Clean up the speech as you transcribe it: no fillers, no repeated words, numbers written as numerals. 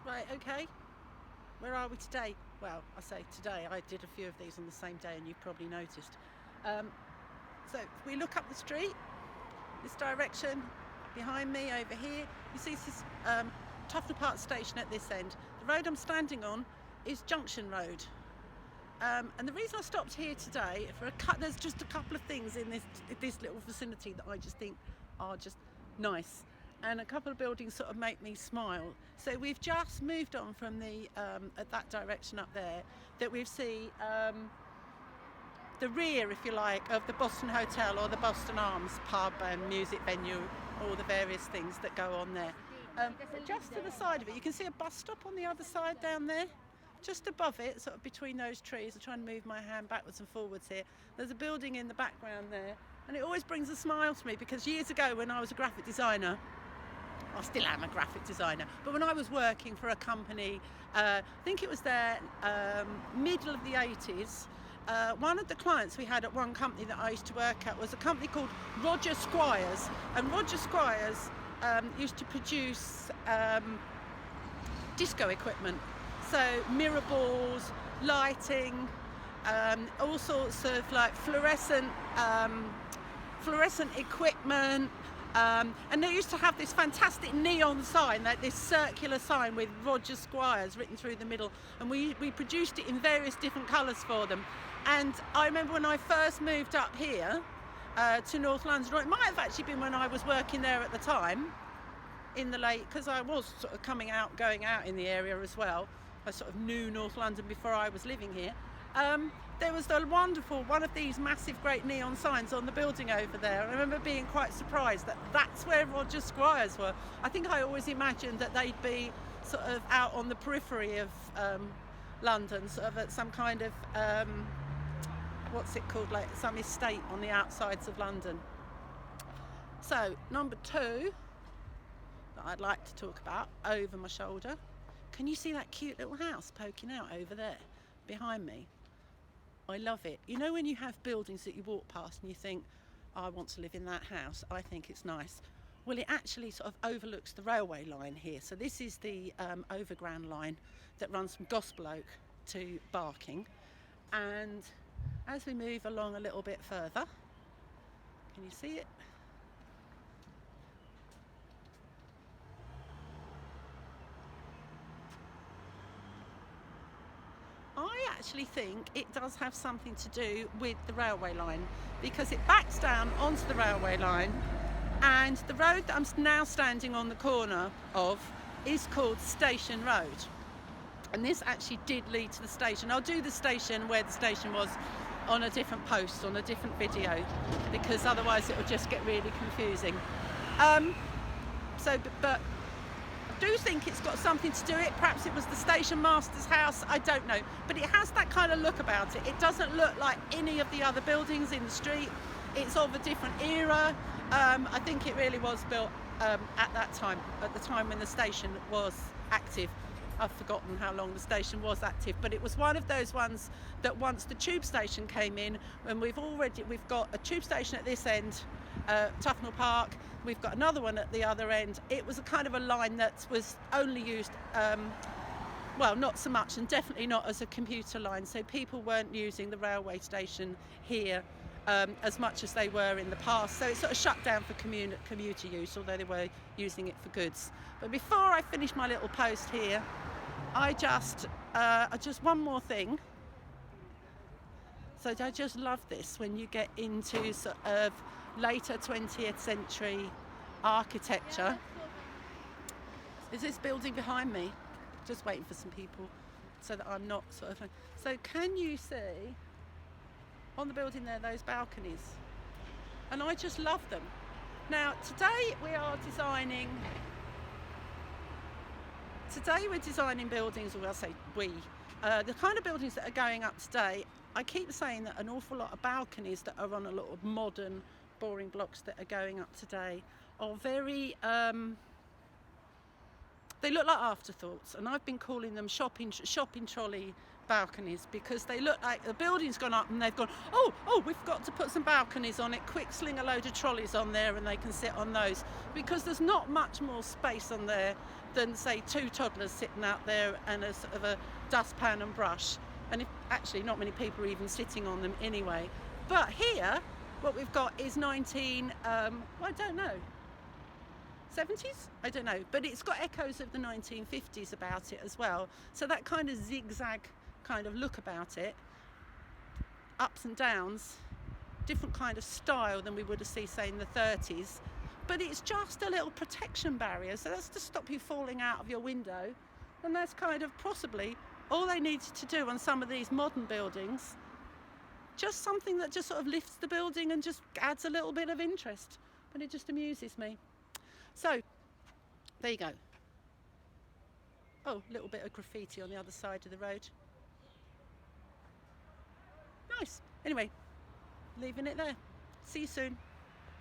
Right, okay. Where are we today? Well, I say today, I did a few of these on the same day and you've probably noticed. So if we look up the street, this direction, behind me over here, you see this Tufnell Park station at this end. The road I'm standing on is Junction Road. And the reason I stopped here today, there's just a couple of things in this little vicinity that I just think are just nice. And a couple of buildings sort of make me smile. So we've just moved on from at that direction up there, that we see the rear, if you like, of the Boston Hotel or the Boston Arms pub and music venue, all the various things that go on there. But just to the side of it, you can see a bus stop on the other side down there. Just above it, sort of between those trees, I'm trying to move my hand backwards and forwards here. There's a building in the background there, and it always brings a smile to me, because years ago when I was a graphic designer, I still am a graphic designer, but when I was working for a company, I think it was there middle of the 80s, one of the clients we had at one company that I used to work at was a company called Roger Squires, and Roger Squires used to produce disco equipment. So mirror balls, lighting, all sorts of like fluorescent equipment, and they used to have this fantastic neon sign, like this circular sign with Roger Squires written through the middle, and we produced it in various different colours for them. And I remember when I first moved up here to North London, or it might have actually been when I was working there at the time, in the late, because I was sort of going out in the area as well. I sort of knew North London before I was living here. There was the wonderful, one of these massive great neon signs on the building over there. I remember being quite surprised that that's where Roger Squires were. I think I always imagined that they'd be sort of out on the periphery of London, sort of at some kind of, what's it called, like some estate on the outsides of London. So, number two that I'd like to talk about, over my shoulder. Can you see that cute little house poking out over there behind me? I love it. You know when you have buildings that you walk past and you think, oh, I want to live in that house, I think it's nice. Well, it actually sort of overlooks the railway line here. So this is the overground line that runs from Gospel Oak to Barking. And as we move along a little bit further, can you see it? I actually think it does have something to do with the railway line, because it backs down onto the railway line, and the road that I'm now standing on the corner of is called Station Road, and this actually did lead to the station. I'll do the station where the station was on a different post, on a different video, because otherwise it will just get really confusing. But I do think it's got something to do with it. Perhaps it was the station master's house, I don't know, but it has that kind of look about it. It doesn't look like any of the other buildings in the street. It's of a different era. I think it really was built at the time when the station was active. I've forgotten how long the station was active, but it was one of those ones that once the tube station came in, and we've got a tube station at this end, Tufnell Park, we've got another one at the other end. It was a kind of a line that was only used, well, not so much, and definitely not as a commuter line, so people weren't using the railway station here as much as they were in the past, so it sort of shut down for commuter use, although they were using it for goods. But before I finish my little post here, I just one more thing. So I just love this when you get into sort of later 20th century architecture. Is this building behind me? Just waiting for some people so that I'm not sort of... So can you see on the building there those balconies? And I just love them. Now today we're designing buildings, or I'll say we, the kind of buildings that are going up today. I keep saying that an awful lot of balconies that are on a lot of modern boring blocks that are going up today are very they look like afterthoughts, and I've been calling them shopping trolley balconies, because they look like the building's gone up and they've gone, oh, we've got to put some balconies on it, quick, sling a load of trolleys on there and they can sit on those, because there's not much more space on there than, say, 2 toddlers sitting out there and a sort of a dustpan and brush, and actually not many people are even sitting on them anyway. But here what we've got is I don't know, 70s? I don't know, but it's got echoes of the 1950s about it as well, so that kind of zigzag kind of look about it, ups and downs, different kind of style than we would have seen, say, in the 30s, but it's just a little protection barrier, so that's to stop you falling out of your window, and that's kind of possibly all they needed to do on some of these modern buildings, just something that just sort of lifts the building and just adds a little bit of interest, but it just amuses me. So, there you go. Oh, a little bit of graffiti on the other side of the road. Nice. Anyway, leaving it there. See you soon.